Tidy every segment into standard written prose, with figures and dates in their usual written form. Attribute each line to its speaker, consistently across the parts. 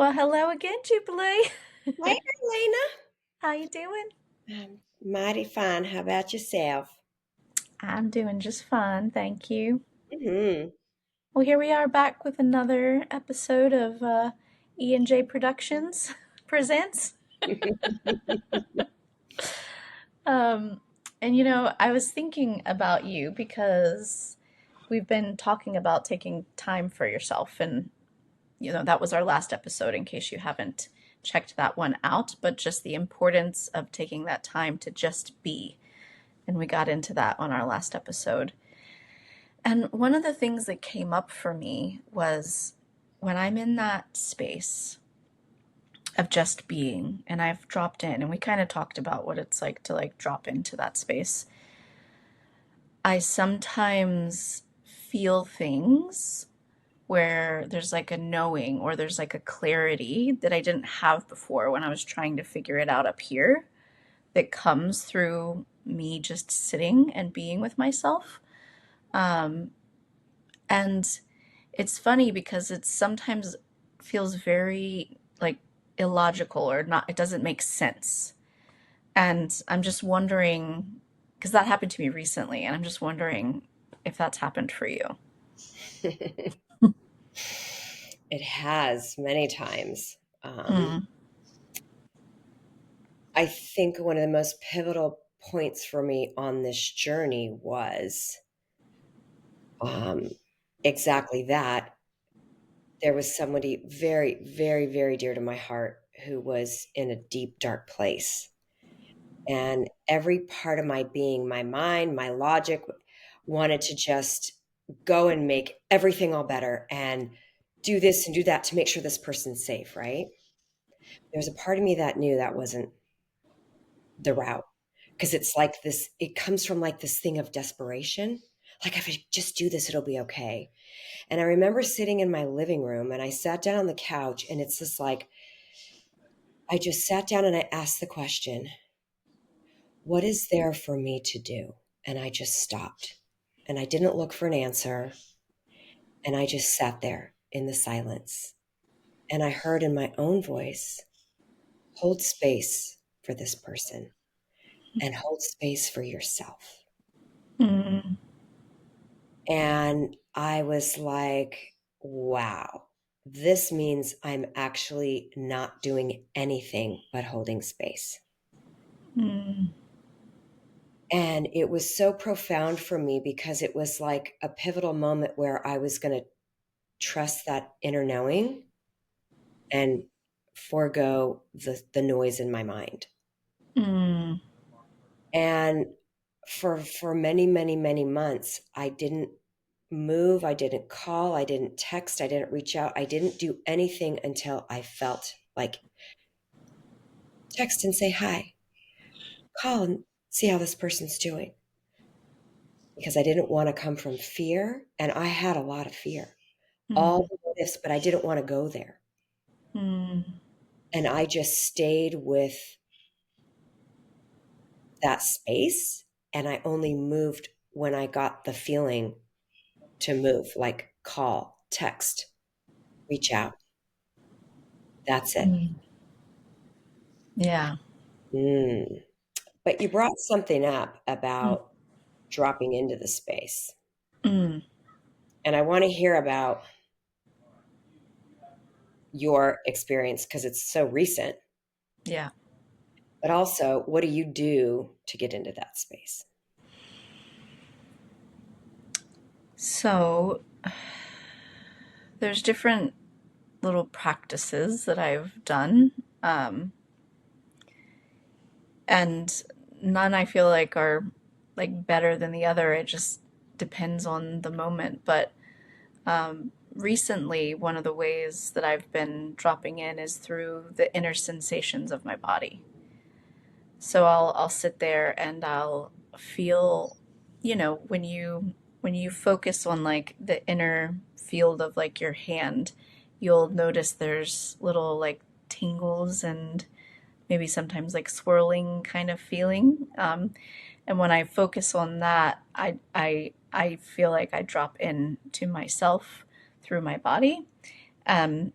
Speaker 1: Well, hello again, Jubilee.
Speaker 2: Hey,
Speaker 1: How you doing?
Speaker 2: Elena. Mighty fine. How about yourself?
Speaker 1: I'm doing just fine, thank you.
Speaker 2: Hmm.
Speaker 1: Well, here we are back with another episode of E&J Productions presents. Um, and I was thinking about you because we've been talking about taking time for yourself, and that was our last episode. In case you haven't checked that one out, but just the importance of taking that time to just be. And we got into that on our last episode. And one of the things that came up for me was when I'm in that space of just being, and I've dropped in, and we kind of talked about what it's like to like drop into that space. I sometimes feel things where there's like a knowing or there's like a clarity that I didn't have before when I was trying to figure it out up here that comes through me just sitting and being with myself. Um, and it's funny because it sometimes feels very like illogical or not, it doesn't make sense. And I'm just wondering, because that happened to me recently, and I'm just wondering if that's happened for you.
Speaker 2: It has many times.
Speaker 1: Mm,
Speaker 2: I think one of the most pivotal points for me on this journey was um, exactly that. There was somebody very, very, very dear to my heart who was in a deep, dark place. And every part of my being, my mind, my logic, wanted to just go and make everything all better and do this and do that to make sure this person's safe, right? There's a part of me that knew that wasn't the route because it's like this, it comes from like this thing of desperation. Like, if I just do this, it'll be okay. And I remember sitting in my living room and I sat down on the couch, and it's just like, I just sat down and I asked the question, what is there for me to do? And I just stopped and I didn't look for an answer. And I just sat there in the silence. And I heard in my own voice, hold space for this person and hold space for yourself.
Speaker 1: mm,
Speaker 2: And I was like, wow, this means I'm actually not doing anything but holding space.
Speaker 1: mm,
Speaker 2: And it was so profound for me because it was like a pivotal moment where I was going to trust that inner knowing and forego the noise in my mind.
Speaker 1: mm,
Speaker 2: And for many, many, many months, I didn't move, I didn't call, I didn't text, I didn't reach out, I didn't do anything until I felt like text and say hi, call and see how this person's doing. Because I didn't want to come from fear, and I had a lot of fear, all
Speaker 1: mm,
Speaker 2: the what ifs, but I didn't want to go there.
Speaker 1: mm,
Speaker 2: And I just stayed with that space, and I only moved when I got the feeling to move, like call, text, reach out. That's it.
Speaker 1: mm. Yeah.
Speaker 2: Mm. But you brought something up
Speaker 1: Mm,
Speaker 2: about dropping into the space.
Speaker 1: mm,
Speaker 2: And I want to hear about your experience because it's so recent.
Speaker 1: yeah.
Speaker 2: But also, what do you do to get into that space?
Speaker 1: So there's different little practices that I've done. Um, and none I feel like are like better than the other. It just depends on the moment. But recently, one of the ways that I've been dropping in is through the inner sensations of my body. So I'll sit there and I'll feel, when you focus on like the inner field of like your hand, you'll notice there's little like tingles and maybe sometimes like swirling kind of feeling. And when I focus on that, I feel like I drop in to myself through my body. Um,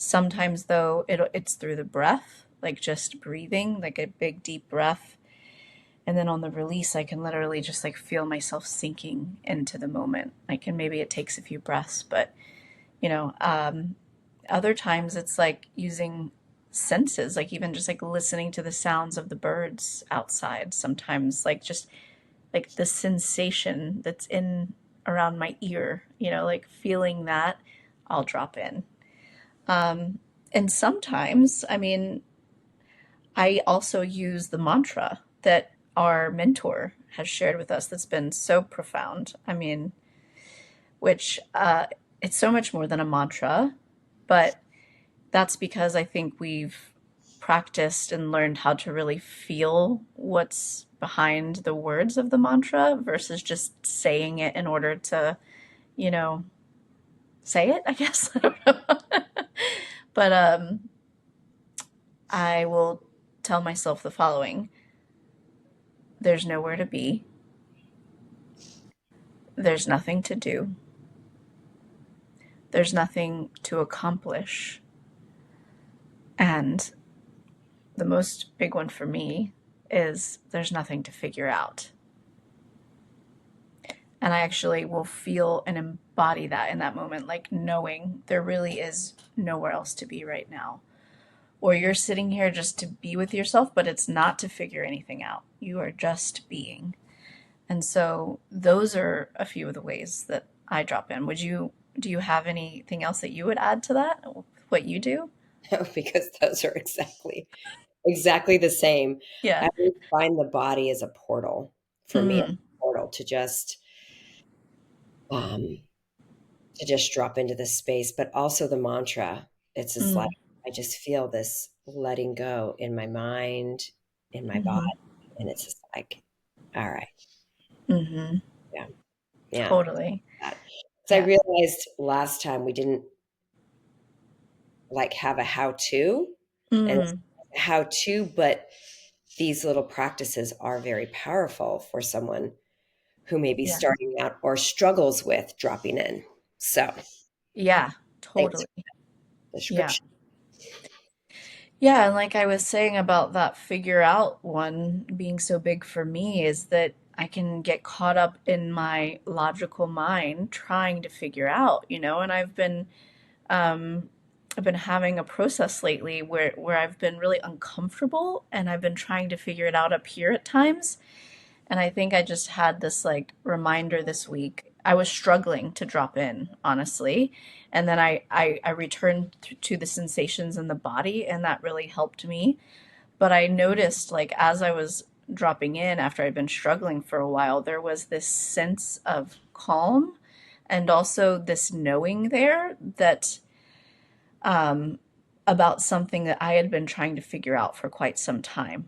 Speaker 1: Sometimes though it's through the breath, like just breathing, like a big deep breath. And then on the release, I can literally just like feel myself sinking into the moment. Like, and maybe it takes a few breaths, but you know, other times it's like using senses, like even just like listening to the sounds of the birds outside. Sometimes, like just like the sensation that's in around my ear, like feeling that, I'll drop in. Um, and sometimes, I mean, I also use the mantra that our mentor has shared with us that's been so profound. I mean, which it's so much more than a mantra, but that's because I think we've practiced and learned how to really feel what's behind the words of the mantra versus just saying it in order to, you know, say it, I guess. I don't know. But I will tell myself the following: there's nowhere to be, there's nothing to do, there's nothing to accomplish, and the most big one for me is there's nothing to figure out. And I actually will feel and embody that in that moment, like knowing there really is nowhere else to be right now. Or you're sitting here just to be with yourself, but it's not to figure anything out. You are just being. And so those are a few of the ways that I drop in. Do you have anything else that you would add to that? What you do?
Speaker 2: Because those are exactly the same.
Speaker 1: Yeah.
Speaker 2: I always find the body as a portal for me, a
Speaker 1: Mm,
Speaker 2: portal um, to just drop into this space, but also the mantra. It's just like
Speaker 1: mm,
Speaker 2: I just feel this letting go in my mind, in my body,
Speaker 1: mm-hmm,
Speaker 2: and it's just like, all right,
Speaker 1: mm-hmm.
Speaker 2: yeah, yeah.
Speaker 1: Totally.
Speaker 2: That. So I
Speaker 1: Yeah.
Speaker 2: realized last time we didn't like have a how-to, and
Speaker 1: Mm,
Speaker 2: how-to, but these little practices are very powerful for someone who may be
Speaker 1: yeah.
Speaker 2: starting out or struggles with dropping in. So
Speaker 1: Yeah.
Speaker 2: thanks
Speaker 1: Totally.
Speaker 2: for the
Speaker 1: Yeah.
Speaker 2: description.
Speaker 1: Yeah, and like I was saying about that figure out one being so big for me is that I can get caught up in my logical mind trying to figure out, and um I've been having a process lately where I've been really uncomfortable and I've been trying to figure it out up here at times. And I think I just had this like reminder this week. I was struggling to drop in, honestly. And then I returned to the sensations in the body, and that really helped me. But I noticed, like, as I was dropping in after I'd been struggling for a while, there was this sense of calm and also this knowing there that um, about something that I had been trying to figure out for quite some time.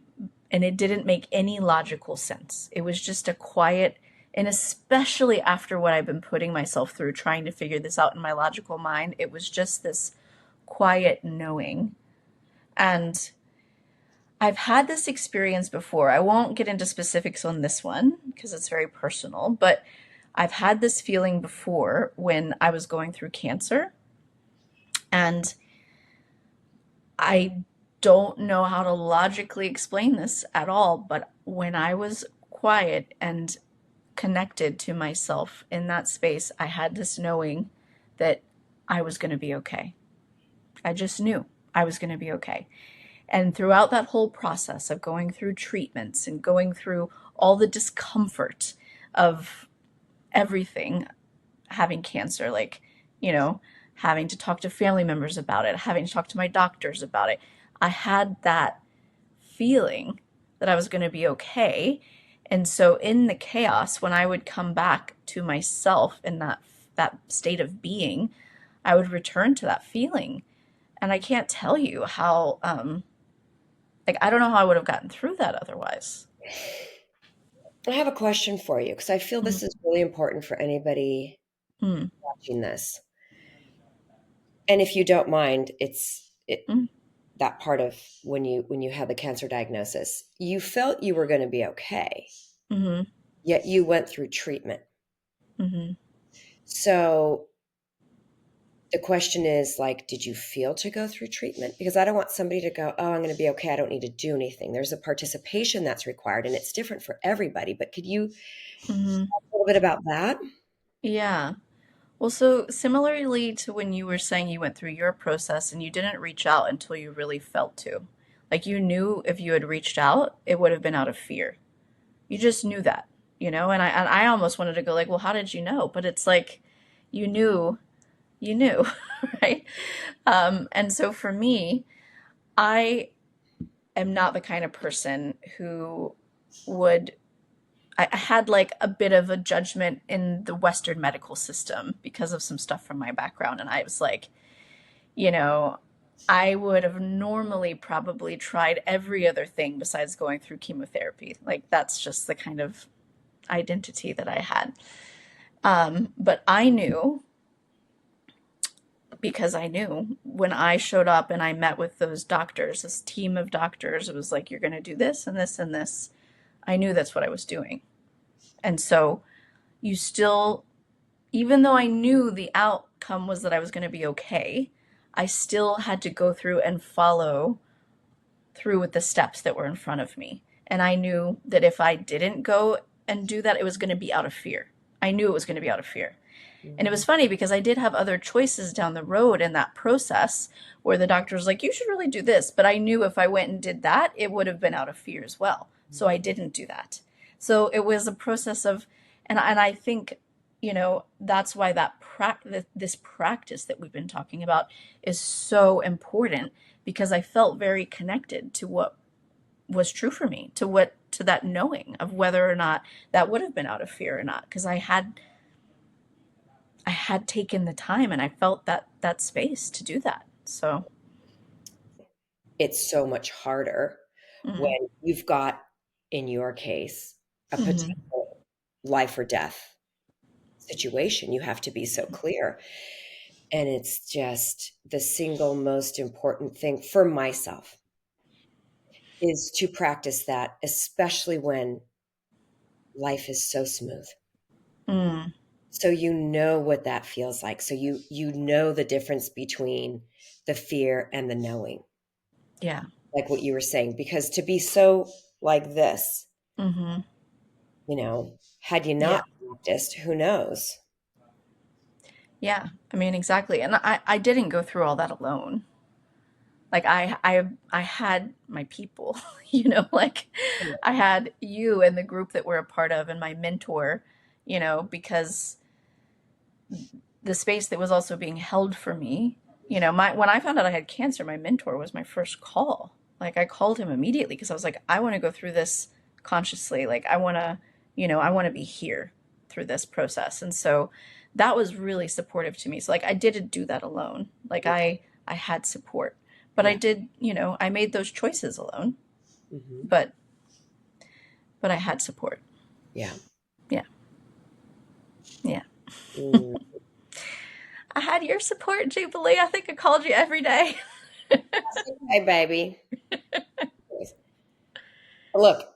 Speaker 1: And it didn't make any logical sense. It was just a quiet, and especially after what I've been putting myself through trying to figure this out in my logical mind, it was just this quiet knowing. And I've had this experience before. I won't get into specifics on this one because it's very personal, but I've had this feeling before when I was going through cancer. And I don't know how to logically explain this at all, but when I was quiet and connected to myself in that space, I had this knowing that I was going to be okay. I just knew I was going to be okay. And throughout that whole process of going through treatments and going through all the discomfort of everything, having cancer, like, you know, having to talk to family members about it, having to talk to my doctors about it, I had that feeling that I was going to be okay. And so in the chaos, when I would come back to myself in that state of being, I would return to that feeling. And I can't tell you how like I don't know how I would have gotten through that otherwise.
Speaker 2: I have a question for you because I feel
Speaker 1: Mm,
Speaker 2: this is really important for anybody
Speaker 1: mm,
Speaker 2: watching this. And if you don't mind,
Speaker 1: mm,
Speaker 2: that part of when you had the cancer diagnosis, you felt you were going to be okay,
Speaker 1: mm,
Speaker 2: yet you went through treatment.
Speaker 1: mm,
Speaker 2: So the question is like, did you feel to go through treatment? Because I don't want somebody to go, oh, I'm going to be okay. I don't need to do anything. There's a participation that's required and it's different for everybody. But could you
Speaker 1: Hmm.
Speaker 2: talk a little bit about that?
Speaker 1: Yeah. Well, so similarly to when you were saying you went through your process and you didn't reach out until you really felt to. Like you knew if you had reached out, it would have been out of fear. You just knew that, and I almost wanted to go like, well, how did you know? But it's like you knew, you knew, right? And so for me, I am not the kind of person who would I had like a bit of a judgment in the Western medical system because of some stuff from my background. And I was like, you know, I would have normally probably tried every other thing besides going through chemotherapy. Like, that's just the kind of identity that I had. But I knew because I knew when I showed up and I met with those doctors, this team of doctors, it was like, you're going to do this and this and this. I knew that's what I was doing. And so you still, even though I knew the outcome was that I was going to be okay, I still had to go through and follow through with the steps that were in front of me. And I knew that if I didn't go and do that, it was going to be out of fear. I knew it was going to be out of fear. And it was
Speaker 2: Mhm.
Speaker 1: funny because I did have other choices down the road in that process where the doctor was like, you should really do this. But I knew if I went and did that, it would have been out of fear as well. So I didn't do that. So it was a process of, and I think, that's why this practice that we've been talking about is so important because I felt very connected to what was true for me, to that knowing of whether or not that would have been out of fear or not. Because I had taken the time and I felt that space to do that. So,
Speaker 2: It's so much harder
Speaker 1: mm,
Speaker 2: when you've got, in your case, a
Speaker 1: mhm,
Speaker 2: potential life or death situation. You have to be so clear. And it's just the single most important thing for myself is to practice that, especially when life is so smooth.
Speaker 1: mm,
Speaker 2: So you know what that feels like. So you know the difference between the fear and the knowing,
Speaker 1: yeah,
Speaker 2: like what you were saying. Because to be so like this,
Speaker 1: hmm,
Speaker 2: had you
Speaker 1: yeah,
Speaker 2: not practiced, who knows?
Speaker 1: yeah. I mean, exactly. And I didn't go through all that alone. Like I had my people, like I had you and the group that we're a part of and my mentor, because the space that was also being held for me. My when I found out I had cancer, my mentor was my first call. Like I called him immediately because I was like, I want to go through this consciously. Like I want to be here through this process. And so that was really supportive to me. So like I didn't do that alone. Like
Speaker 2: Okay.
Speaker 1: I had support. But I
Speaker 2: Yeah.
Speaker 1: did, I made those choices alone,
Speaker 2: Hmm.
Speaker 1: but I had support.
Speaker 2: Yeah.
Speaker 1: Yeah. Yeah.
Speaker 2: Mm.
Speaker 1: I had your support, Jubilee. I think I called you every day.
Speaker 2: Hey, baby. Look,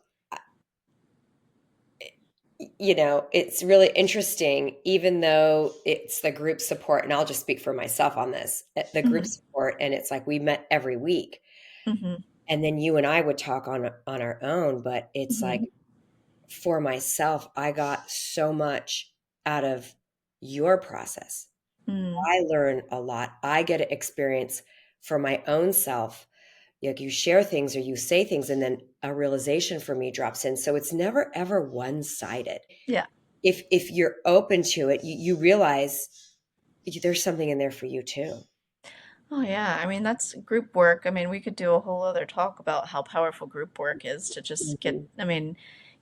Speaker 2: it's really interesting, even though it's the group support, and I'll just speak for myself on this, the group
Speaker 1: Hmm.
Speaker 2: support, and it's like we met every week.
Speaker 1: Hmm.
Speaker 2: And then you and I would talk on our own, but it's like
Speaker 1: Hmm.
Speaker 2: for myself, I got so much out of your process.
Speaker 1: Mm.
Speaker 2: I learn a lot. I get to experience for my own self. Like you share things or you say things, and then a realization for me drops in. So it's never ever one sided.
Speaker 1: Yeah.
Speaker 2: If you're open to it, you realize there's something in there for you too.
Speaker 1: Oh, yeah. I mean, that's group work. I mean, we could do a whole other talk about how powerful group work is to just get,
Speaker 2: Mhm.
Speaker 1: I mean,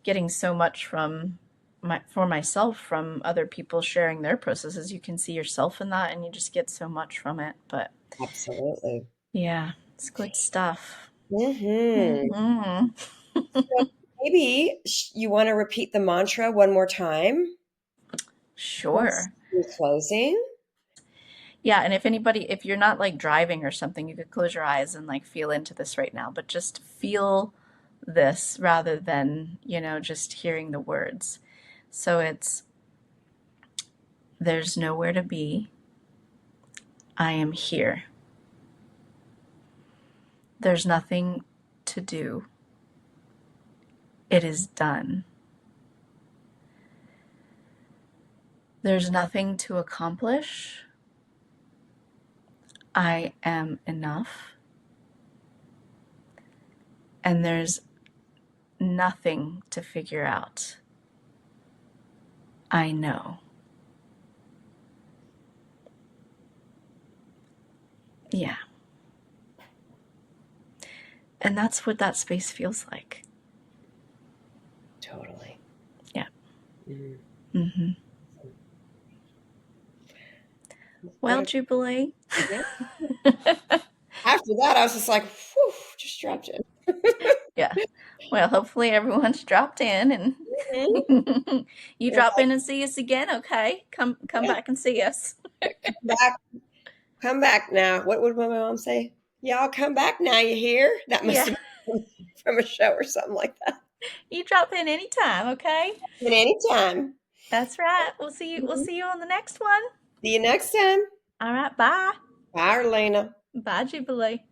Speaker 1: getting so much for myself from other people sharing their processes. You can see yourself in that and you just get so much from it. But
Speaker 2: Absolutely.
Speaker 1: yeah, it's good stuff.
Speaker 2: Hmm.
Speaker 1: Hmm.
Speaker 2: So maybe you want to repeat the mantra one more time
Speaker 1: Sure.
Speaker 2: in closing.
Speaker 1: Yeah, and if you're not like driving or something, you could close your eyes and like feel into this right now, but just feel this rather than, just hearing the words. So it's there's nowhere to be, I am here. There's nothing to do. It is done. There's nothing to accomplish. I am enough. And there's nothing to figure out. I know. Yeah. And that's what that space feels like.
Speaker 2: Totally.
Speaker 1: Yeah.
Speaker 2: Mhm.
Speaker 1: Mm-hmm.
Speaker 2: What
Speaker 1: Well,
Speaker 2: a
Speaker 1: Jubilee.
Speaker 2: yeah. After that, I was just like, "Whew," just dropped in.
Speaker 1: Yeah. Well, hopefully everyone's dropped in and
Speaker 2: Mhm.
Speaker 1: you
Speaker 2: Well,
Speaker 1: drop in and see us again, okay? Come
Speaker 2: yeah,
Speaker 1: back and see us.
Speaker 2: back come back now. What would my mom say? "Y'all come back now, you hear?" That must
Speaker 1: Yeah.
Speaker 2: have been from a show or something like that.
Speaker 1: You drop in anytime, okay?
Speaker 2: At any time.
Speaker 1: That's right. We'll
Speaker 2: Mhm.
Speaker 1: see you on the next one.
Speaker 2: See you next time.
Speaker 1: All right, bye.
Speaker 2: Bye, Arlena.
Speaker 1: Bye, Jubilee.